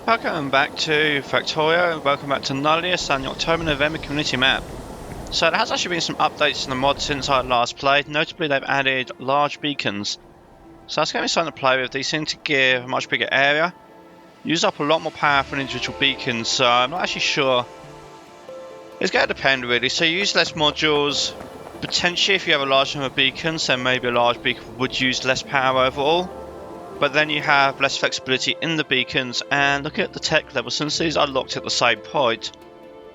Welcome back to Factorio, welcome back to Nullius and the October-November community map. So there has actually been some updates to the mod since I last played. Notably they've added large beacons. So that's going to be something to play with. These seem to give a much bigger area. Use up a lot more power for an individual beacon, so I'm not actually sure. It's going to depend really. So you use less modules. Potentially if you have a large number of beacons, then maybe a large beacon would use less power overall. But then you have less flexibility in the beacons, and look at the tech level. Since these are locked at the same point,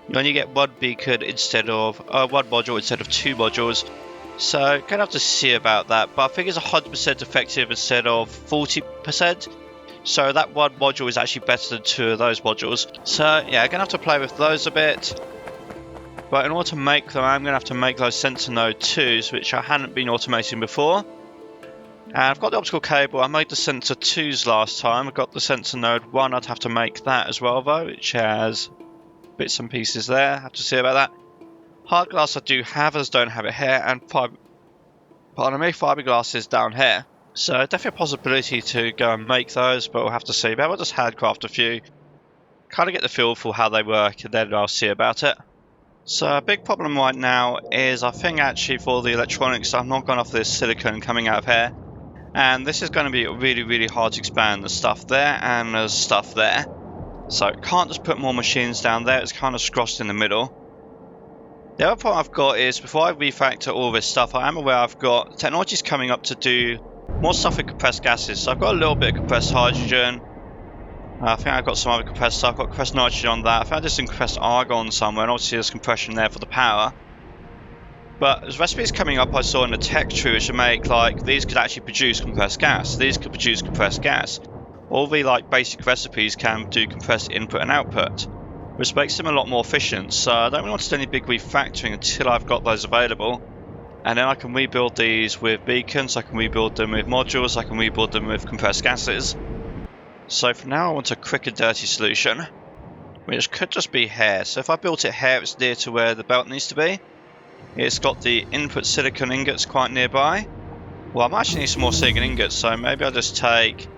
you only get one beacon instead of one module instead of two modules. So gonna have to see about that. But I think it's 100% effective instead of 40%. So that one module is actually better than two of those modules. So yeah, gonna have to play with those a bit. But in order to make them, I'm gonna have to make those sensor node 2s, which I hadn't been automating before. And I've got the optical cable. I made the sensor 2s last time. I've got the sensor node 1. I'd have to make that as well though, which has bits and pieces there. Have to see about that. Hard glass I do have, as don't have it here, and fiberglass is down here. So definitely a possibility to go and make those, but we'll have to see. But I'll just handcraft a few, kind of get the feel for how they work, and then I'll see about it. So a big problem right now is I think actually for the electronics, I'm not going off this silicon coming out of here. And this is going to be really hard to expand. There's stuff there and there's stuff there. So can't just put more machines down there. It's kind of squashed in the middle. The other point I've got is before I refactor all this stuff, I am aware I've got technologies coming up to do more stuff with compressed gases. So I've got a little bit of compressed hydrogen. I think I've got some other compressed stuff. I've got compressed nitrogen on that. I think I did some compressed argon somewhere, and obviously there's compression there for the power. But there's recipes coming up I saw in the tech tree which make like these could actually produce compressed gas. These could produce compressed gas. All the like basic recipes can do compressed input and output, which makes them a lot more efficient. So I don't really want to do any big refactoring until I've got those available. And then I can rebuild these with beacons, I can rebuild them with modules, I can rebuild them with compressed gases. So for now I want a quick and dirty solution, which could just be here. So if I built it here, it's near to where the belt needs to be. It's got the input silicon ingots quite nearby. Well, I might actually need some more silicon ingots, so maybe I'll just take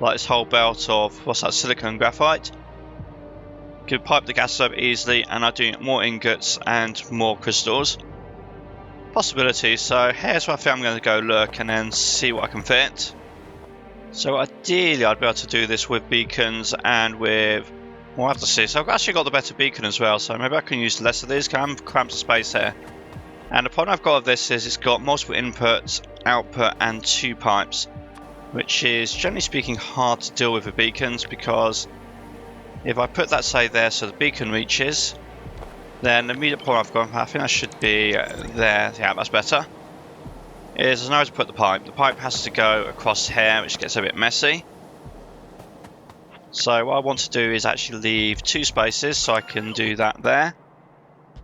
like this whole belt of, what's that, silicon and graphite. Could pipe the gas up easily, and I do more ingots and more crystals. Possibilities, so here's where I think I'm going to go look and then see what I can fit. So ideally I'd be able to do this with beacons and with, we'll have to see. So I've actually got the better beacon as well, so maybe I can use less of these because I'm cramped for space here. And the problem I've got of this is it's got multiple inputs, output and two pipes, which is generally speaking hard to deal with beacons, because if I put that say there so the beacon reaches, then the immediate point I've got, I think that should be there, yeah that's better, is there's nowhere to put the pipe. The pipe has to go across here, which gets a bit messy. So what I want to do is actually leave two spaces so I can do that there.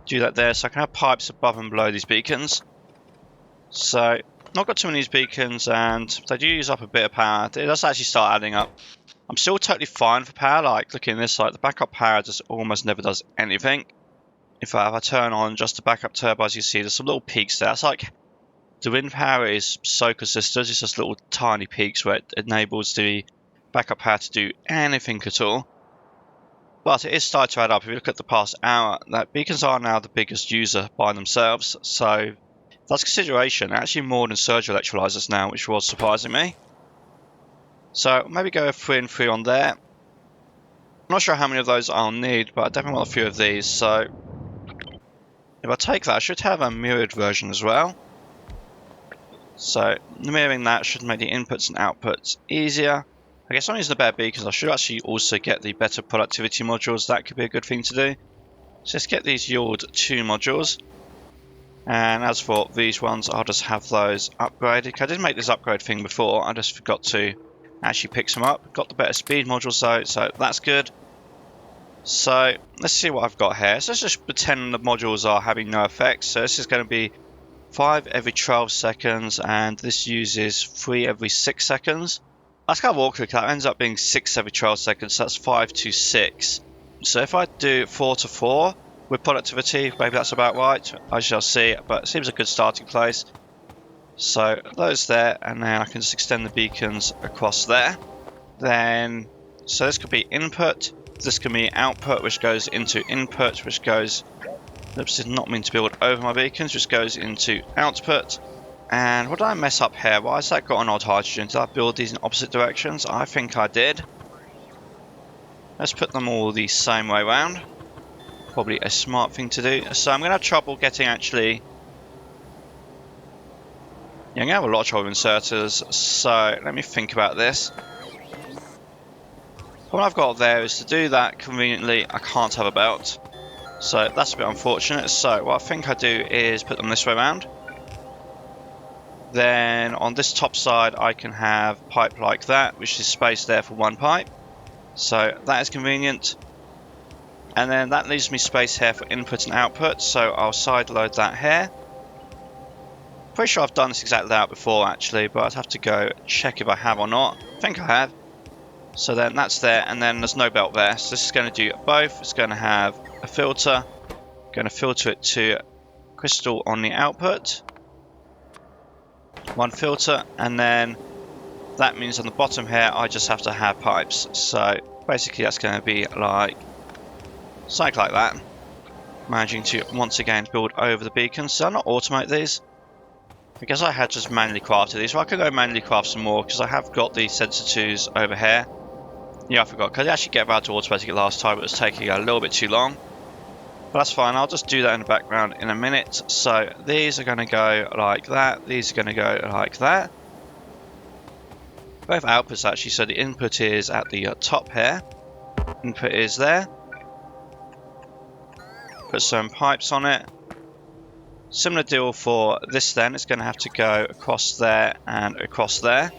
Do that there so I can have pipes above and below these beacons. So not got too many of these beacons, and they do use up a bit of power. It does actually start adding up. I'm still totally fine for power. Like looking at this, like the backup power just almost never does anything. In fact, if I turn on just the backup turbos, you see there's some little peaks there. It's like the wind power is so consistent. It's just little tiny peaks where it enables the backup power to do anything at all. But it is starting to add up. If you look at the past hour, that beacons are now the biggest user by themselves. So that's consideration. Actually more than surge electrolyzers now, which was surprising me. So maybe go 3 and 3 on there. I'm not sure how many of those I'll need, but I definitely want a few of these. So if I take that, I should have a mirrored version as well. So mirroring that should make the inputs and outputs easier. I guess I'm using the better beacons. I should actually also get the better productivity modules. That could be a good thing to do. So let's get these yield 2 modules. And as for these ones, I'll just have those upgraded. I did make this upgrade thing before. I just forgot to actually pick some up. Got the better speed modules though, so that's good. So let's see what I've got here. So let's just pretend the modules are having no effect. So this is going to be 5 every 12 seconds, and this uses 3 every 6 seconds. That's kind of awkward because that ends up being 6 every 12 seconds, so that's 5 to 6. So if I do 4 to 4 with productivity, maybe that's about right. I shall see, but it seems a good starting place. So those there, and then I can just extend the beacons across there. Then So this could be input, this can be output, which goes into input, which goes, oops, did not mean to build over my beacons, which goes into output. And what did I mess up here? Why has that got an odd hydrogen? Did I build these in opposite directions? I think I did. Let's put them all the same way around. Probably a smart thing to do. So I'm going to have trouble getting actually... Yeah, I'm going to have a lot of trouble with inserters. So let me think about this. What I've got there is to do that conveniently, I can't have a belt. So that's a bit unfortunate. So what I think I do is put them this way around. Then on this top side I can have pipe like that, which is space there for one pipe. So that is convenient. And then that leaves me space here for input and output, so I'll side load that here. Pretty sure I've done this exactly out before actually, but I'd have to go check if I have or not. I think I have. So then that's there, and then there's no belt there. So this is going to do both. It's going to have a filter. Going to filter it to crystal on the output. One filter, and then that means on the bottom here I just have to have pipes. So basically that's going to be like something like that. Managing to once again build over the beacons. So I'll not automate these. I guess I had just manually crafted these. Well, I could go manually craft some more because I have got the sensor 2s over here. Yeah, I forgot because I actually get about to automating it last time. It was taking a little bit too long. But that's fine, I'll just do that in the background in a minute. So these are going to go like that, these are going to go like that. Both outputs actually, so the input is at the top here. Input is there. Put some pipes on it. Similar deal for this then, it's going to have to go across there and across there.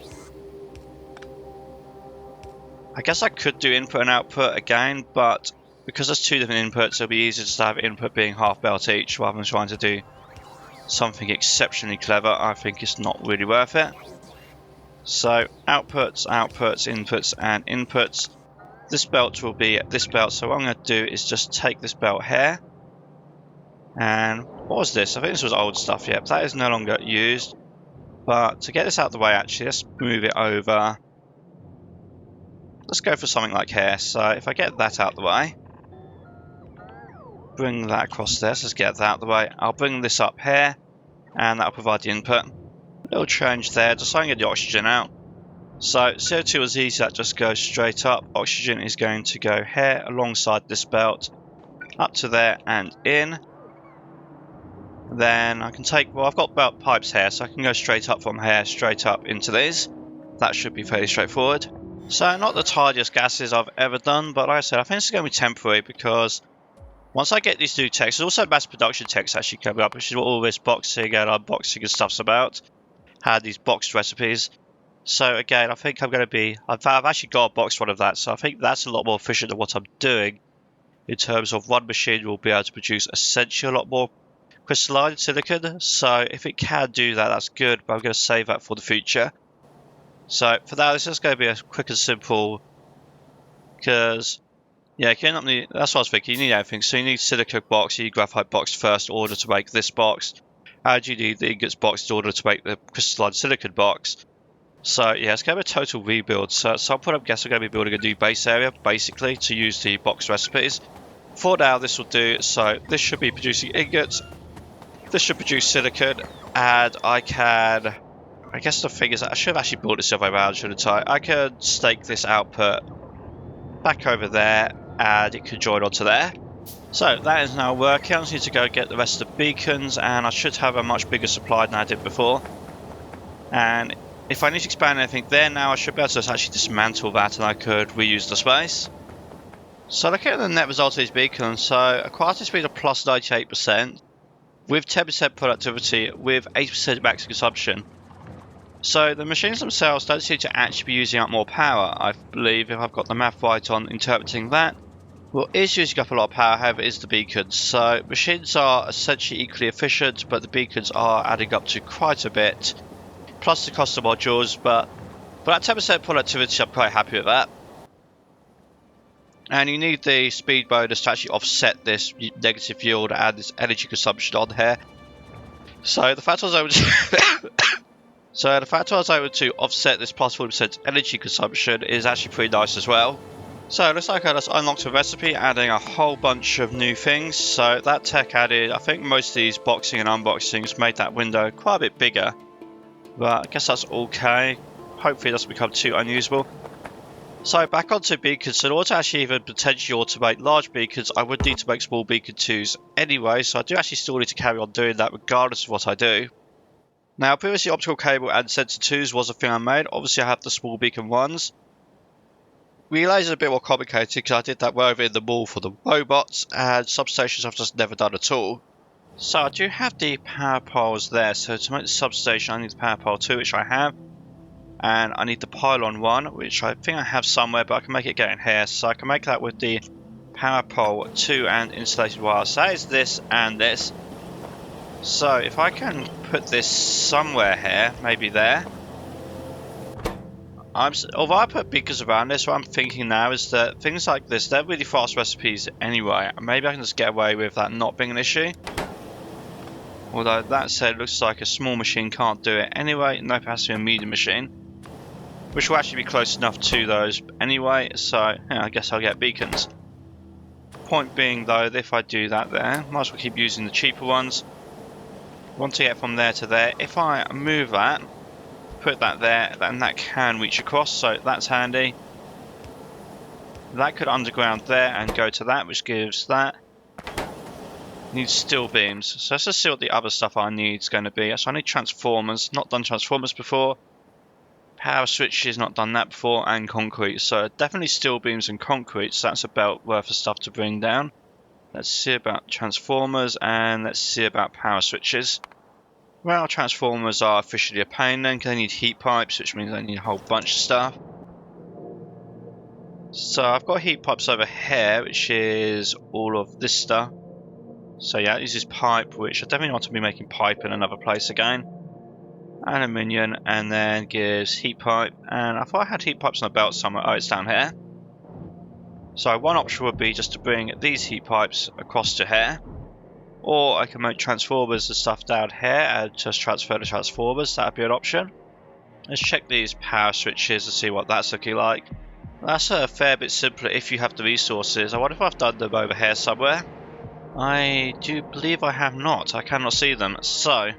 I guess I could do input and output again, but because there's two different inputs, it'll be easier just to have input being half belt each rather than trying to do something exceptionally clever. I think it's not really worth it. So outputs, outputs, inputs and inputs. This belt will be this belt, so what I'm going to do is just take this belt here. And what was this? I think this was old stuff, yeah, that is no longer used. But to get this out of the way actually, let's move it over. Let's go for something like here. So if I get that out of the way, bring that across there, so let's get that out of the way. I'll bring this up here, and that'll provide the input. Little change there, just so I can get the oxygen out. So CO2 is easy, that just goes straight up. Oxygen is going to go here alongside this belt, up to there and in. Then I can take, well, I've got belt pipes here, so I can go straight up from here, straight up into these. That should be fairly straightforward. So not the tidiest gases I've ever done, but like I said, I think this is going to be temporary because once I get these new techs, there's also mass production techs actually coming up, which is what all this boxing and unboxing and stuff's about. Had these boxed recipes. So again, I think I'm going to be, I've actually got a boxed one of that, so I think that's a lot more efficient than what I'm doing. In terms of one machine will be able to produce essentially a lot more crystalline silicon, so if it can do that, that's good, but I'm going to save that for the future. So for that, this is going to be a quick and simple, because yeah, that's what I was thinking, you need everything. So you need silicon box, you need graphite box first in order to make this box, and you need the ingots box in order to make the crystalline silicon box. So yeah, it's going to be a total rebuild. So at some point I guess we're going to be building a new base area, basically, to use the box recipes. For now, this will do, so this should be producing ingots, this should produce silicon, and I can, I guess the thing is, I should have actually built this the other way around, shouldn't I? I could stake this output back over there, and it could join onto there. So that is now working. I just need to go get the rest of the beacons, and I should have a much bigger supply than I did before. And if I need to expand anything there now, I should be able to actually dismantle that, and I could reuse the space. So looking at the net result of these beacons, so a quality speed of plus 98%, with 10% productivity, with 8% max consumption. So the machines themselves don't seem to actually be using up more power, I believe, if I've got the math right on interpreting that. What is using up a lot of power, however, is the beacons. So machines are essentially equally efficient, but the beacons are adding up to quite a bit, plus the cost of modules, but for that 10% productivity, I'm quite happy with that. And you need the speed bonus to actually offset this negative yield and this energy consumption on here. So the fact I was able to offset this plus 40% energy consumption is actually pretty nice as well. So it looks like I just unlocked a recipe, adding a whole bunch of new things. So that tech added, I think most of these boxing and unboxings made that window quite a bit bigger. But I guess that's okay. Hopefully it doesn't become too unusable. So back onto beacons. So in order to actually even potentially automate large beacons, I would need to make small beacon 2s anyway. So I do actually still need to carry on doing that regardless of what I do. Now previously optical cable and sensor 2s was a thing I made. Obviously I have the small beacon 1s. Relays is a bit more complicated because I did that over in the mall for the robots, and substations I've just never done at all. So I do have the power poles there, so to make the substation I need the power pole 2, which I have, and I need the pylon 1, which I think I have somewhere, but I can make it go in here, so I can make that with the power pole 2 and insulated wire. So that is this and this. So if I can put this somewhere here, maybe there. Although I put beacons around this, what I'm thinking now is that things like this, they're really fast recipes anyway. Maybe I can just get away with that not being an issue. Although that said, it looks like a small machine can't do it anyway. Nope, it has to be a medium machine. Which will actually be close enough to those anyway, so yeah, I guess I'll get beacons. Point being though, that if I do that there, might as well keep using the cheaper ones. Want to get from there to there. If I move that, put that there, then that can reach across, so that's handy. That could underground there and go to that, which gives that. Needs steel beams, so let's just see what the other stuff I need is going to be. So I need transformers, not done transformers before. Power switches, not done that before, and concrete. So definitely steel beams and concrete, so that's about worth of stuff to bring down. Let's see about transformers, and let's see about power switches. Well, transformers are officially a pain then, because they need heat pipes, which means they need a whole bunch of stuff. So I've got heat pipes over here, which is all of this stuff. So yeah, this is pipe, which I definitely want to be making pipe in another place again. Aluminium, and then gives heat pipe, and I thought I had heat pipes on a belt somewhere. Oh, it's down here. So one option would be just to bring these heat pipes across to here. Or I can make transformers and stuff down here and just transfer the transformers. That would be an option. Let's check these power switches and see what that's looking like. That's a fair bit simpler if you have the resources. I wonder if I've done them over here somewhere. I do believe I have not. I cannot see them. So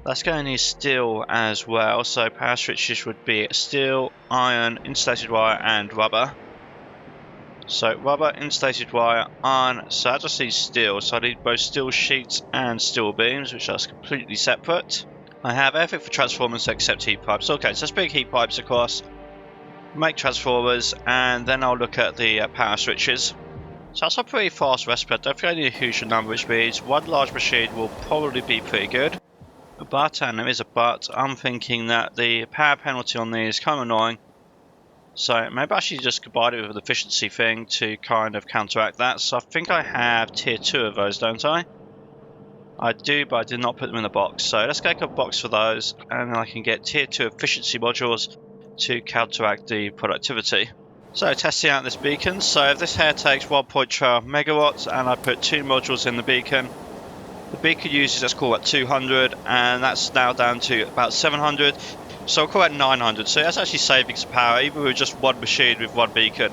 that's going to need steel as well. So power switches would be steel, iron, insulated wire, and rubber. So rubber, insulated wire, iron, so I just need steel, so I need both steel sheets and steel beams, which are completely separate. I have everything for transformers except heat pipes. Okay, so let's bring heat pipes across, make transformers, and then I'll look at the power switches. So that's a pretty fast recipe. I don't think I need a huge number, which means one large machine will probably be pretty good. But, and there is a but, I'm thinking that the power penalty on these is kind of annoying. So maybe I should just combine it with an efficiency thing to kind of counteract that. So I think I have tier 2 of those, don't I? I do, but I did not put them in the box. So let's get a box for those, and then I can get tier 2 efficiency modules to counteract the productivity. So testing out this beacon. So if this here takes 1.12 megawatts and I put 2 modules in the beacon uses, let's call it 200, and that's now down to about 700. So we'll call it 900, so that's actually saving some power, even with just one machine with one beacon.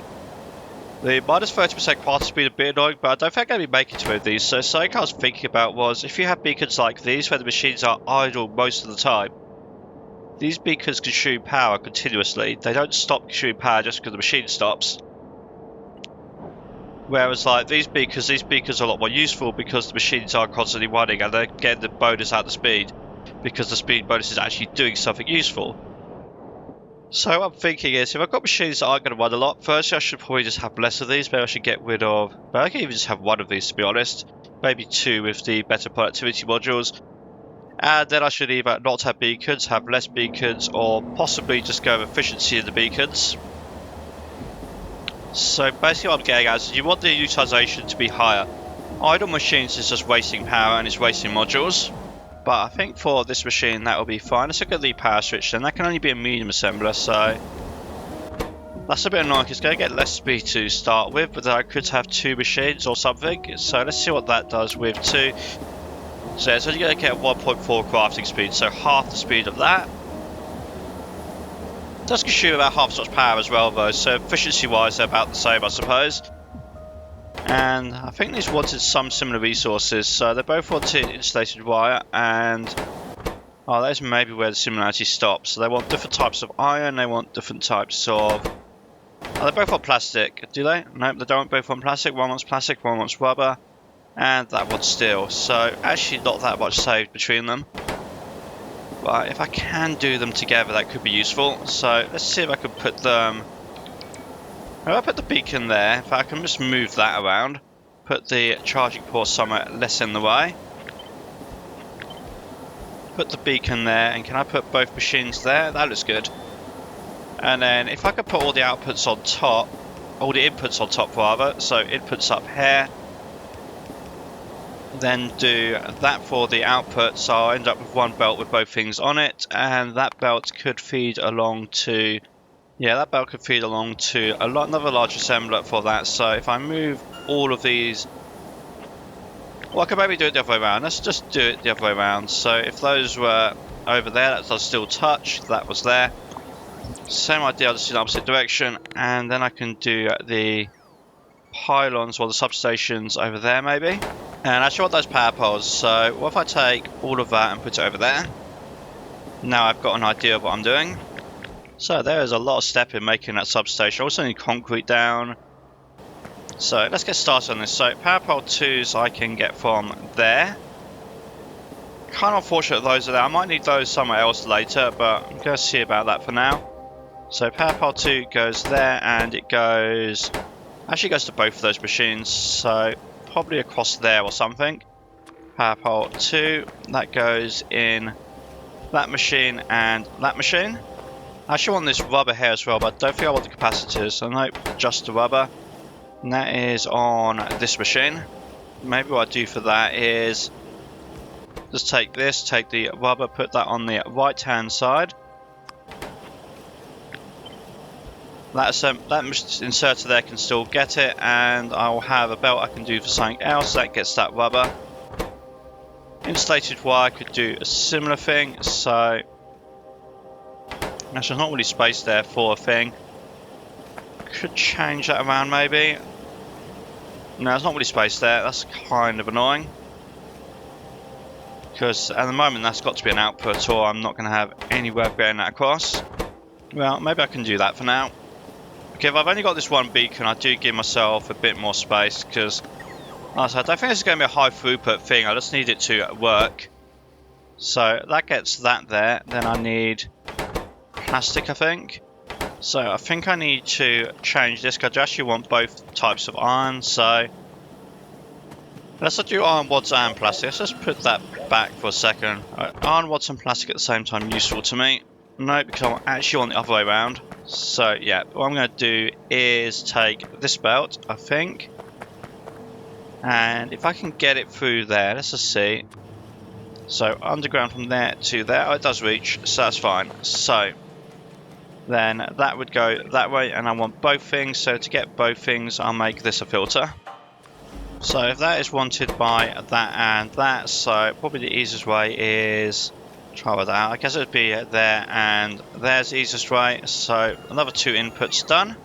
The minus 30% quarter speed a bit annoying, but I don't think I'm going to be making two of these. So something I was thinking about was, if you have beacons like these, where the machines are idle most of the time, these beacons consume power continuously. They don't stop consuming power just because the machine stops. Whereas like these beacons are a lot more useful because the machines are constantly running and they're getting the bonus out of the speed, because the speed bonus is actually doing something useful. So what I'm thinking is, if I've got machines that aren't going to run a lot, firstly I should probably just have less of these. Maybe I should get rid of, but I can even just have one of these to be honest. Maybe 2 with the better productivity modules. And then I should either not have beacons, have less beacons, or possibly just go with efficiency in the beacons. So basically what I'm getting at is, you want the utilization to be higher. Idle machines is just wasting power and it's wasting modules. But I think for this machine that will be fine. Let's look at the power switch then. That can only be a medium assembler, so that's a bit annoying. It's going to get less speed to start with, but then I could have 2 machines or something. So let's see what that does with 2. So it's only going to get 1.4 crafting speed, so half the speed of that. does consume about half as much power as well though, so efficiency wise they're about the same I suppose. And I think these wanted some similar resources, so they both wanted insulated wire and... oh, there's maybe where the similarity stops. So they want different types of iron, they want different types of... oh, they both want plastic, do they? Nope, they don't both want plastic. One wants plastic, one wants rubber, and that wants steel. So actually not that much saved between them. But if I can do them together, that could be useful. So let's see if I can put them... if I put the beacon there, if I can just move that around, put the charging port somewhere less in the way. Put the beacon there, and can I put both machines there? That looks good. And then if I could put all the outputs on top, all the inputs on top rather, so inputs up here, then do that for the output, so I'll end up with one belt with both things on it, and that belt could feed along to, yeah, that belt could feed along to another large assembler for that. So if I move all of these, well, I could maybe do it the other way around. Let's just do it the other way around. So if those were over there, that does still touch, that was there. Same idea, I'll just in the opposite direction, and then I can do the pylons or the substations over there maybe. And I actually want those power poles, so what if I take all of that and put it over there? Now I've got an idea of what I'm doing. So there is a lot of step in making that substation. I also need concrete down. So let's get started on this. So power pole 2s I can get from there. Kind of unfortunate those are there. I might need those somewhere else later, but I'm going to see about that for now. So power pole 2 goes there, and it goes... actually goes to both of those machines, so probably across there or something. Power pole 2, that goes in that machine and that machine. I actually want this rubber here as well, but I don't think I want the capacitors, so nope, just the rubber. And that is on this machine. Maybe what I do for that is just take this, take the rubber, put that on the right hand side. That inserter there can still get it, and I'll have a belt I can do for something else that gets that rubber. Insulated wire could do a similar thing, so there's not really space there for a thing. Could change that around maybe. No, there's not really space there. That's kind of annoying, because at the moment that's got to be an output, or I'm not going to have any way of getting that across. Well, maybe I can do that for now. Okay, if I've only got this one beacon, I do give myself a bit more space, because I don't think this is going to be a high throughput thing. I just need it to work. So that gets that there. Then I need plastic, I think. So I think I need to change this, because I actually want both types of iron. So let's do iron rods and plastic. Let's just put that back for a second. Iron rods and plastic at the same time useful to me. No, because I actually want the other way around. So yeah, what I'm going to do is take this belt, I think, and if I can get it through there, let's just see. So underground from there to there, oh, it does reach, so that's fine. So then that would go that way, and I want both things, so to get both things I'll make this a filter. So if that is wanted by that and that, so probably the easiest way is try with that. I guess it would be there and there's the easiest way. So another 2 inputs done.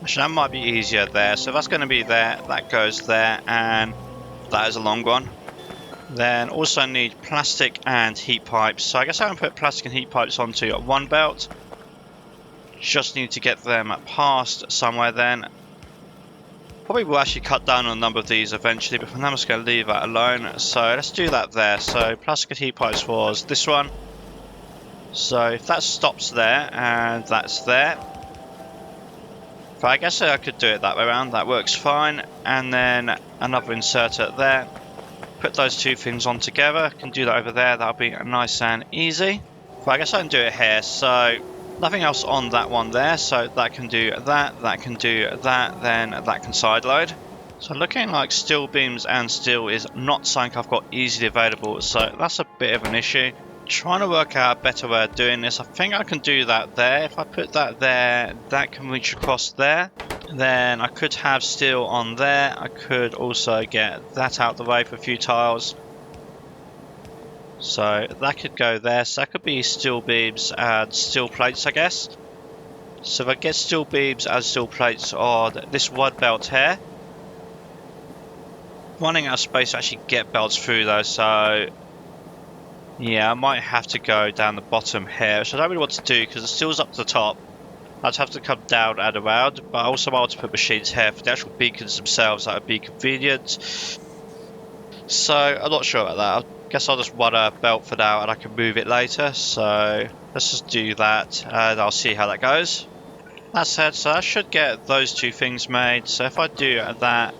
Actually, that might be easier there. So if that's going to be there, that goes there, and that is a long one. Then also need plastic and heat pipes. So I guess I can put plastic and heat pipes onto one belt. Just need to get them past somewhere then. Probably will actually cut down on a number of these eventually, but for now I'm just going to leave that alone. So let's do that there. So plastic and heat pipes was this one. So if that stops there and that's there, but I guess I could do it that way around. That works fine. And then another inserter there. Put those 2 things on together. Can do that over there. That'll be nice and easy. But I guess I can do it here. So nothing else on that one there, so that can do that, that can do that, then that can side load. So looking like steel beams and steel is not something I've got easily available, so that's a bit of an issue. Trying to work out a better way of doing this. I think I can do that there. If I put that there, that can reach across there. Then I could have steel on there. I could also get that out the way for a few tiles. So that could go there. So that could be steel beams and steel plates, I guess. So if I get steel beams and steel plates on this one belt here, running out of space to actually get belts through though, so yeah, I might have to go down the bottom here, which I don't really want to do because the steel's up to the top. I'd have to come down and around, but I also want to put machines here for the actual beacons themselves. That would be convenient. So I'm not sure about that. I guess I'll just run a belt for now and I can move it later. So let's just do that and I'll see how that goes. That said, so I should get those two things made. So if I do that,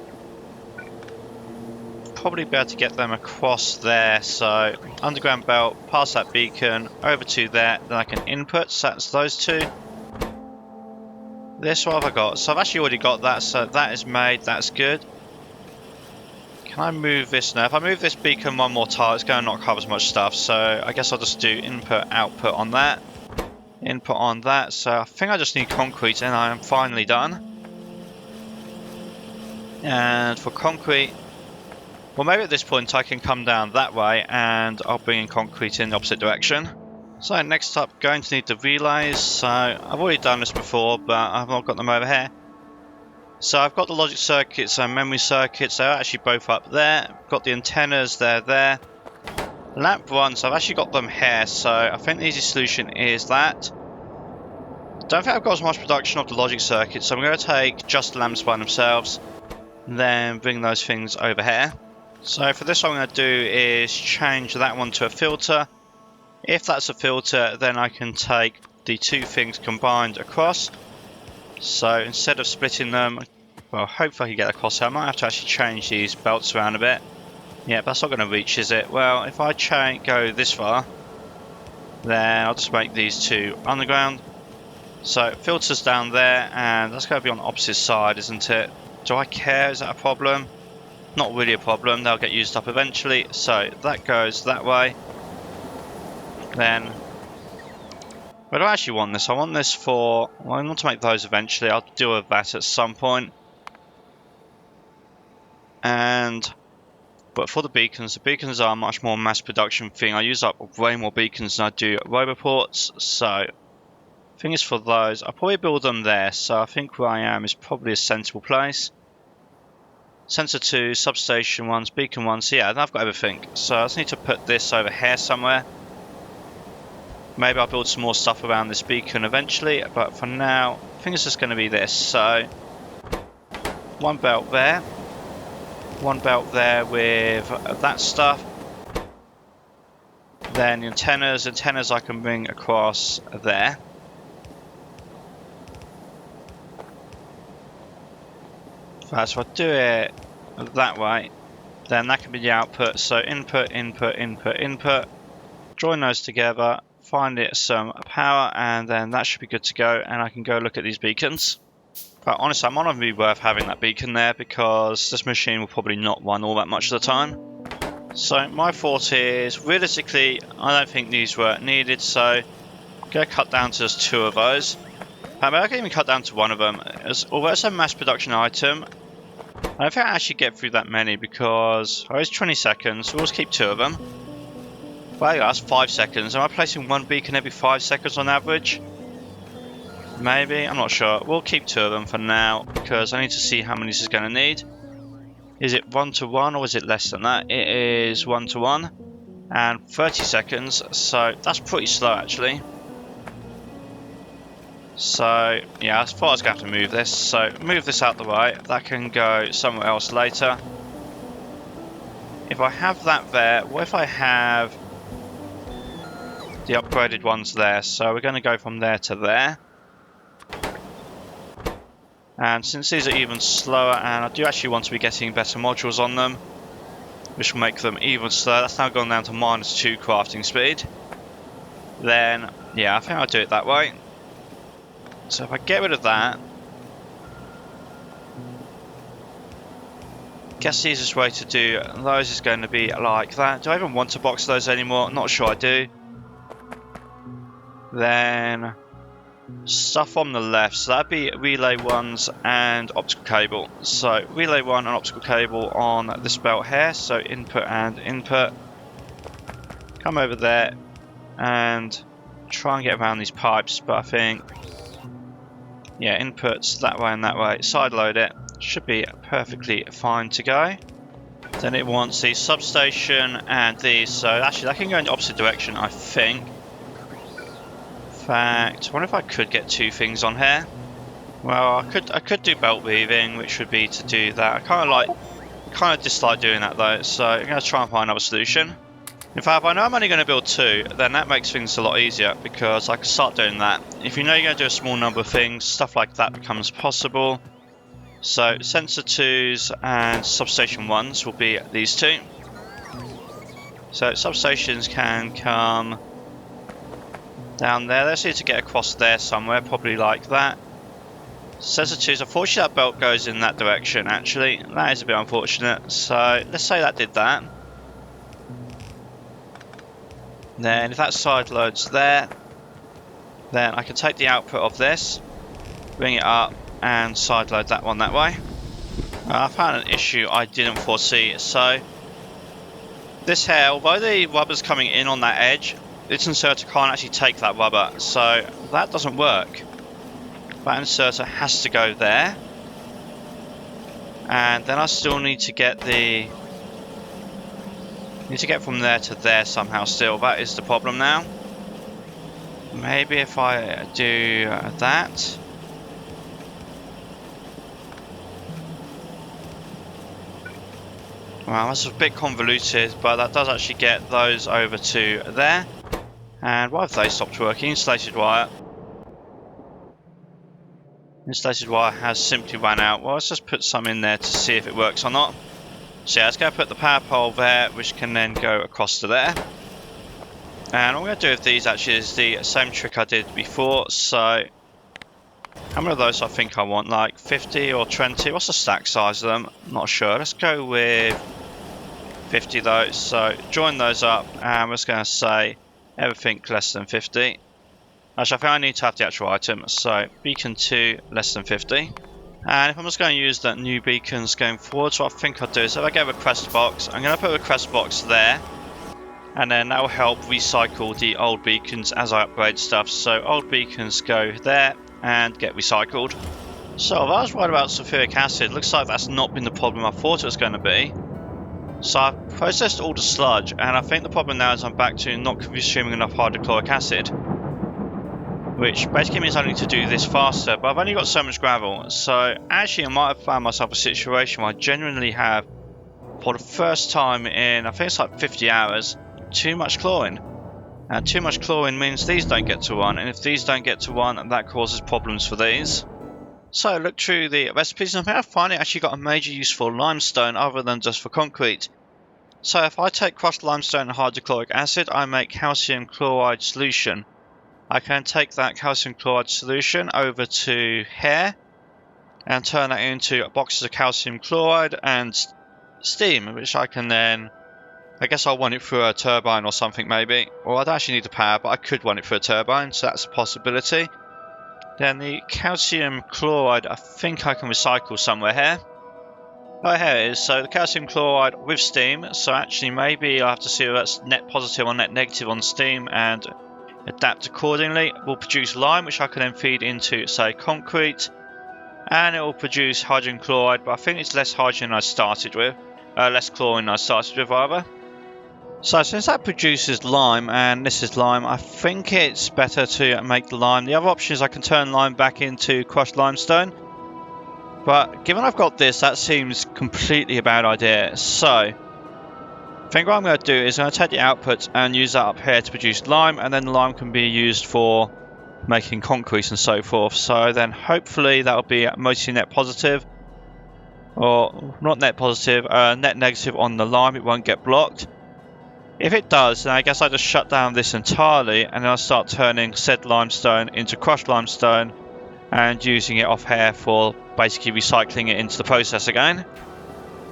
probably be able to get them across there. So underground belt, past that beacon, over to there, then I can input. So that's those two. This, what have I got? So I've actually already got that, so that is made, that's good. Can I move this now? If I move this beacon one more tile, it's going to not cover as much stuff, so I guess I'll just do input, output on that. Input on that, so I think I just need concrete and I am finally done. And for concrete, well maybe at this point I can come down that way and I'll bring in concrete in the opposite direction. So next up, going to need the relays. So I've already done this before, but I've not got them over here. So I've got the logic circuits and memory circuits. They're actually both up there. I've got the antennas, they're there. Lamp runs, I've actually got them here. So I think the easy solution is that. Don't think I've got as much production of the logic circuits, so I'm going to take just the lamps by themselves, and then bring those things over here. So for this, what I'm going to do is change that one to a filter. If that's a filter, then I can take the two things combined across. So instead of splitting them, well, hopefully I can get across here. I might have to actually change these belts around a bit. Yeah, but that's not going to reach, is it? Well, if I go this far, then I'll just make these two underground. So filters down there, and that's going to be on the opposite side, isn't it? Do I care? Is that a problem? Not really a problem. They'll get used up eventually. So that goes that way. Then, where do I actually want this? I want this for, well, I want to make those eventually. I'll deal with that at some point. But for the beacons are a much more mass production thing. I use up way more beacons than I do roboports. So, thing is for those, I'll probably build them there. So I think where I am is probably a sensible place. Sensor 2, substation 1, beacon 1. So yeah, I've got everything. So I just need to put this over here somewhere. Maybe I'll build some more stuff around this beacon eventually, but for now, I think it's just going to be this. So, one belt there with that stuff. Then the antennas I can bring across there. Right, so I'll do it that way, then that can be the output. So input, input, input, input. Join those together. Find it some power, and then that should be good to go, and I can go look at these beacons. But honestly, I'm not really worth having that beacon there because this machine will probably not run all that much of the time. So my thought is, realistically, I don't think these were needed, so I'm going to cut down to just two of those. I mean, I can even cut down to one of them. Although it's a mass production item, I don't think I actually get through that many because it's 20 seconds, so we'll just keep two of them. Well, that's 5 seconds. Am I placing one beacon every 5 seconds on average? Maybe, I'm not sure. We'll keep two of them for now because I need to see how many this is going to need. Is it 1 to 1 or is it less than that? It is 1 to 1 and 30 seconds, so that's pretty slow actually. So yeah, I thought I was going to have to move this, so move this out the way. That can go somewhere else later. If I have that there, what if I have the upgraded ones there? So we're going to go from there to there. And since these are even slower, and I do actually want to be getting better modules on them, which will make them even slower. That's now gone down to -2 crafting speed. Then, yeah, I think I'll do it that way. So if I get rid of that, guess the easiest way to do those is going to be like that. Do I even want to box those anymore? Not sure I do. Then stuff on the left, so that'd be relay ones and optical cable. So relay 1 and optical cable on this belt here, so input and input. Come over there and try and get around these pipes, but I think yeah, inputs that way and that way, side load it, should be perfectly fine to go. Then it wants the substation and these, so actually that can go in the opposite direction, I think. In fact, I wonder if I could get two things on here. Well, I could do belt weaving, which would be to do that. I kind of dislike doing that though, so I'm going to try and find another solution. In fact, if I know I'm only going to build two, then that makes things a lot easier because I can start doing that. If you know you're going to do a small number of things, stuff like that becomes possible. So sensor 2s and substation 1s will be these two. So substations can come down there. Let's need to get across there somewhere, probably like that. Sensor 2s, unfortunately that belt goes in that direction actually. That is a bit unfortunate. So let's say that did that. Then if that side loads there, then I can take the output of this, bring it up and side load that one that way. I found an issue I didn't foresee. So this here, although the rubber's coming in on that edge, this inserter can't actually take that rubber, so that doesn't work. That inserter has to go there, and then I still need to get from there to there somehow still. That is the problem now. Maybe if I do that. Well, that's a bit convoluted, but that does actually get those over to there. And why have they stopped working? Insulated wire. Insulated wire has simply run out. Well, let's just put some in there to see if it works or not. So yeah, let's go put the power pole there, which can then go across to there. And what I'm going to do with these actually is the same trick I did before. So how many of those I think I want? Like 50 or 20? What's the stack size of them? I'm not sure. Let's go with 50 though. So join those up, and we're just going to say everything less than 50. Actually, I think I need to have the actual item. So beacon 2 less than 50. And if I'm just going to use that new beacons going forward, so what I think I'll do is if I get a request box, I'm going to put a request box there. And then that will help recycle the old beacons as I upgrade stuff. So old beacons go there and get recycled. So I was right about sulfuric acid. Looks like that's not been the problem I thought it was going to be. So I've processed all the sludge, and I think the problem now is I'm back to not consuming enough hydrochloric acid, which basically means I need to do this faster, but I've only got so much gravel. So actually I might have found myself a situation where I genuinely have, for the first time in I think it's like 50 hours, too much chlorine. And too much chlorine means these don't get to 1, and if these don't get to 1, that causes problems for these. So look through the recipes, and I think I finally actually got a major use for limestone other than just for concrete. So if I take crushed limestone and hydrochloric acid, I make calcium chloride solution. I can take that calcium chloride solution over to here and turn that into boxes of calcium chloride and steam, which I can then, I guess I'll run it through a turbine or something maybe. Or I don't actually need the power, but I could run it through a turbine, so that's a possibility. Then the calcium chloride, I think I can recycle somewhere here. Oh, here it is. So the calcium chloride with steam. So actually maybe I'll have to see if that's net positive or net negative on steam and adapt accordingly. We'll produce lime, which I can then feed into, say, concrete. And it will produce hydrogen chloride, but I think it's less hydrogen than I started with. Less chlorine than I started with, rather. So since that produces lime, and this is lime, I think it's better to make the lime. The other option is I can turn lime back into crushed limestone. But given I've got this, that seems completely a bad idea. So I think what I'm going to do is I'm going to take the output and use that up here to produce lime, and then the lime can be used for making concrete and so forth. So then hopefully that will be mostly net positive, or not net positive, net negative on the lime. It won't get blocked. If it does, then I guess I just shut down this entirely, and then I'll start turning said limestone into crushed limestone and using it off here for basically recycling it into the process again.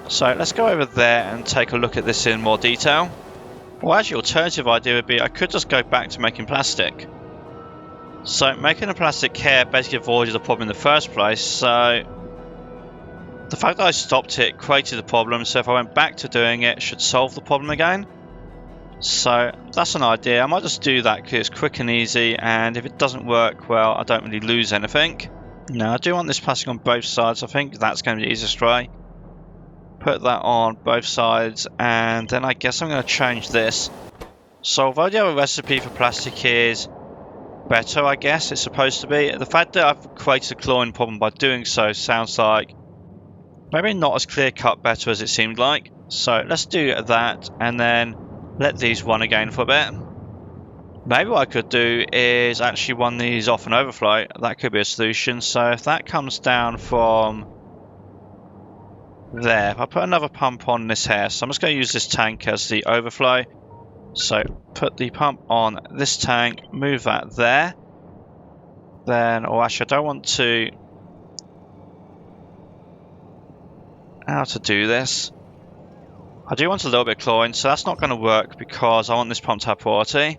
So let's go over there and take a look at this in more detail. Well, actually, alternative idea would be I could just go back to making plastic. So making a plastic here basically avoided the problem in the first place. So the fact that I stopped it created a problem. So if I went back to doing it, it should solve the problem again. So that's an idea. I might just do that because it's quick and easy, and if it doesn't work, well, I don't really lose anything. Now I do want this plastic on both sides. I think that's going to be the easiest way. Put that on both sides, and then I guess I'm going to change this. So although the other recipe for plastic is better, I guess it's supposed to be, the fact that I've created a chlorine problem by doing so sounds like maybe not as clear-cut better as it seemed like. So let's do that, and then let these run again for a bit. Maybe what I could do is actually run these off an overflow. That could be a solution. So if that comes down from there, if I put another pump on this here, so I'm just going to use this tank as the overflow. So put the pump on this tank, move that there. Then, or actually I don't want to... How to do this? I do want a little bit of chlorine, so that's not going to work because I want this pump to have priority.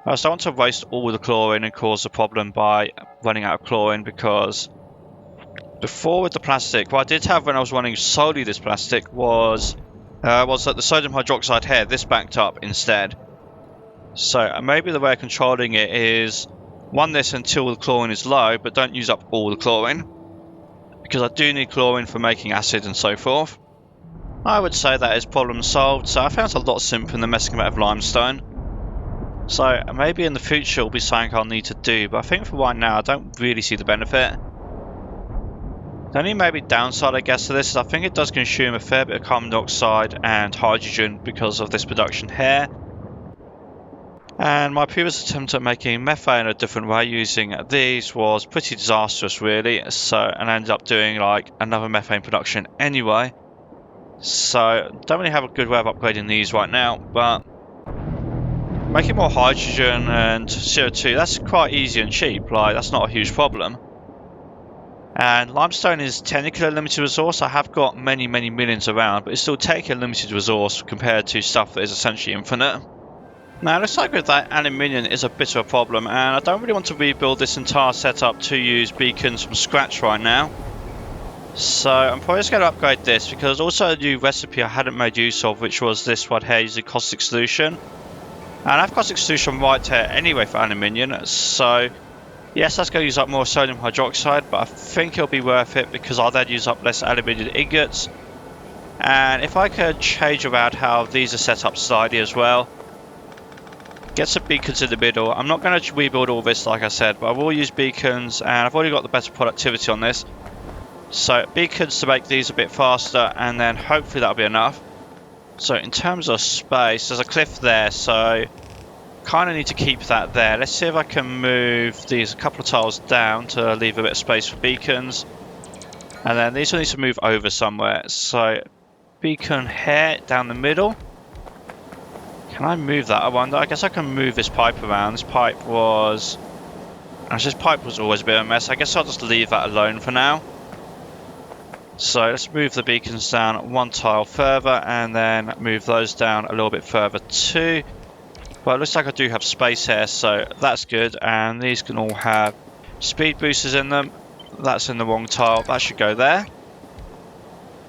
I also don't want to waste all the chlorine and cause a problem by running out of chlorine, because before with the plastic, what I did have when I was running solely this plastic was that the sodium hydroxide here, this backed up instead. So maybe the way of controlling it is run this until the chlorine is low, but don't use up all the chlorine, because I do need chlorine for making acid and so forth. I would say that is problem solved, so I found it a lot simpler than messing about with limestone. So maybe in the future it'll be something I'll need to do, but I think for right now I don't really see the benefit. The only maybe downside I guess to this is I think it does consume a fair bit of carbon dioxide and hydrogen because of this production here. And my previous attempt at making methane a different way using these was pretty disastrous really, and I ended up doing like another methane production anyway. So don't really have a good way of upgrading these right now, but making more hydrogen and CO2, that's quite easy and cheap, like that's not a huge problem. And limestone is technically a limited resource. I have got many millions around, but it's still taking a limited resource compared to stuff that is essentially infinite. Now it looks like with that aluminium is a bit of a problem, and I don't really want to rebuild this entire setup to use beacons from scratch right now. So I'm probably just going to upgrade this, because also a new recipe I hadn't made use of, which was this one here using caustic solution. And I have caustic solution right here anyway for aluminium, so yes, that's going to use up more sodium hydroxide, but I think it'll be worth it because I'll then use up less aluminium ingots. And if I could change around how these are set up slightly as well, get some beacons in the middle. I'm not going to rebuild all this like I said, but I will use beacons, and I've already got the better productivity on this. So beacons to make these a bit faster, and then hopefully that'll be enough. So in terms of space, there's a cliff there, so kind of need to keep that there. Let's see if I can move these a couple of tiles down to leave a bit of space for beacons. And then these will need to move over somewhere. So beacon here down the middle. Can I move that? I wonder. I guess I can move this pipe around. This pipe was always a bit of a mess. I guess I'll just leave that alone for now. So let's move the beacons down one tile further, and then move those down a little bit further too. Well, it looks like I do have space here, so that's good. And these can all have speed boosters in them. That's in the wrong tile. That should go there.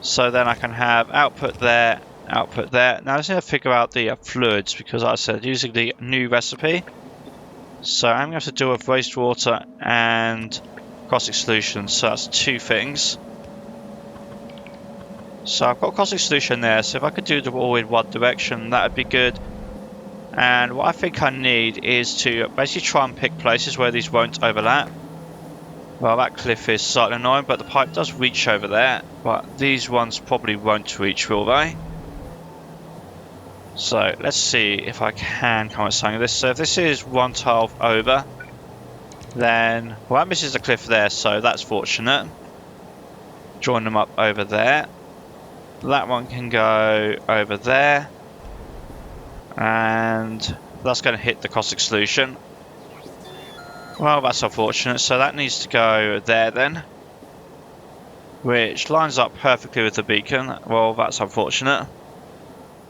So then I can have output there, output there. Now I just need to figure out the fluids, because like I said, using the new recipe. So I'm going to have to deal with wastewater and caustic solution. So that's two things. So I've got caustic solution there, so if I could do them all in one direction, that would be good. And what I think I need is to basically try and pick places where these won't overlap. Well, that cliff is slightly annoying, but the pipe does reach over there. But these ones probably won't reach, will they? So let's see if I can come at something of this. So if this is one tile over, then, well, that misses the cliff there, so that's fortunate. Join them up over there. That one can go over there, and that's going to hit the caustic solution. Well, that's unfortunate, so that needs to go there then, which lines up perfectly with the beacon. Well, that's unfortunate.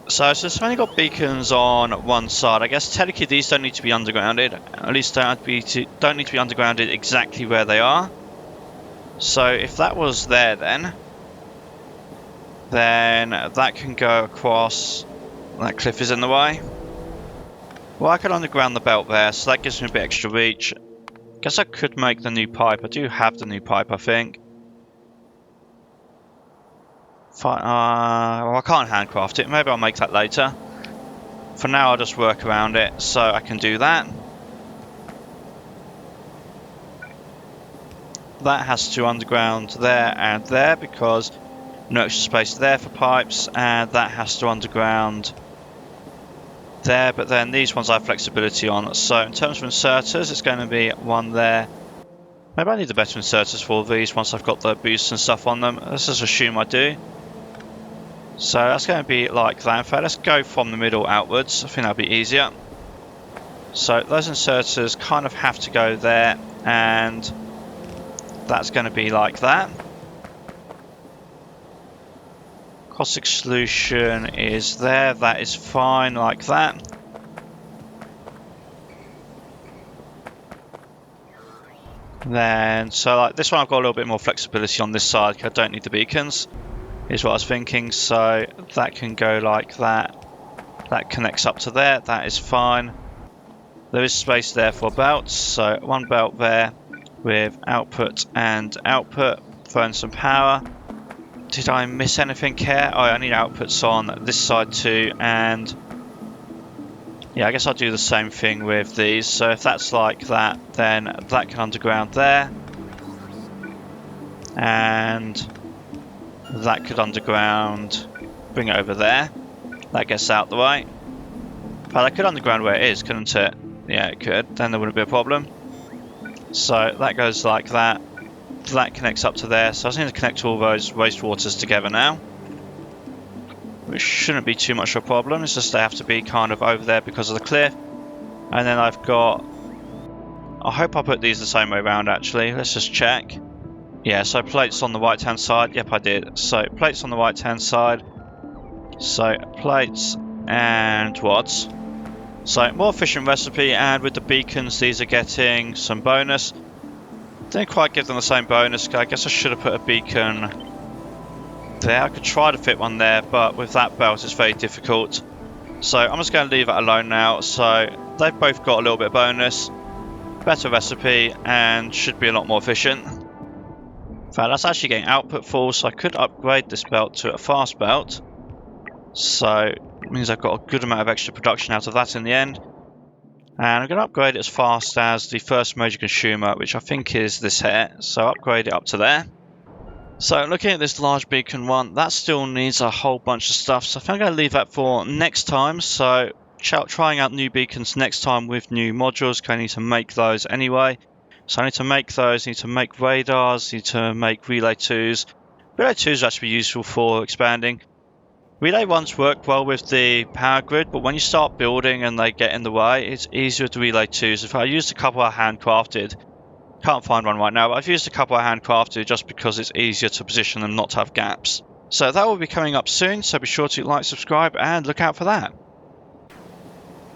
So since I've only got beacons on one side, I guess technically these don't need to be undergrounded, at least don't need to be undergrounded exactly where they are. So if that was there then that can go across. That cliff is in the way. Well, I can underground the belt there, so that gives me a bit extra reach. Guess I could make the new pipe. I do have the new pipe, I think. Fine. Well, I can't handcraft it. Maybe I'll make that later. For now, I'll just work around it, so I can do that. That has to underground there and there because no extra space there for pipes, and that has to underground there, but then these ones I have flexibility on. So in terms of inserters, it's going to be one there. Maybe I need the better inserters for these once I've got the boosts and stuff on them. Let's just assume I do. So that's going to be like that. In fact, let's go from the middle outwards. I think that'll be easier. So those inserters kind of have to go there, and that's going to be like that. Caustic solution is there. That is fine like that. Then, so like this one, I've got a little bit more flexibility on this side because I don't need the beacons, is what I was thinking. So that can go like that. That connects up to there. That is fine. There is space there for belts. So one belt there with output and output. Throwing some power. Did I miss anything here? Oh, I need outputs on this side too, and yeah, I guess I'll do the same thing with these. So if that's like that, then that can underground there, and that could underground, bring it over there. That gets out the way. But I could underground where it is, couldn't it? Yeah, it could. Then there wouldn't be a problem. So that goes like that. That connects up to there, so I just need to connect all those wastewaters together now, which shouldn't be too much of a problem. It's just they have to be kind of over there because of the cliff. And then I've got, I hope I put these the same way around actually. Let's just check. Yeah, so plates on the right hand side. Yep, I did. So plates on the right hand side. So plates and rods. So more efficient recipe, and with the beacons these are getting some bonus. Didn't quite give them the same bonus. I guess I should have put a beacon there. I could try to fit one there, but with that belt it's very difficult. So I'm just going to leave it alone now. So they've both got a little bit of bonus, better recipe, and should be a lot more efficient. In fact, that's actually getting output full, so I could upgrade this belt to a fast belt. So it means I've got a good amount of extra production out of that in the end. And I'm going to upgrade it as fast as the first major consumer, which I think is this here. So upgrade it up to there. So looking at this large beacon one, that still needs a whole bunch of stuff. So I think I'm going to leave that for next time. So trying out new beacons next time with new modules, because I need to make those anyway. So I need to make those, need to make radars, need to make relay 2s. Relay 2s are actually useful for expanding. Relay 1s work well with the power grid, but when you start building and they get in the way, it's easier with the relay 2s. If I used a couple I handcrafted, can't find one right now, but I've used a couple I handcrafted just because it's easier to position them not to have gaps. So that will be coming up soon, so be sure to like, subscribe, and look out for that.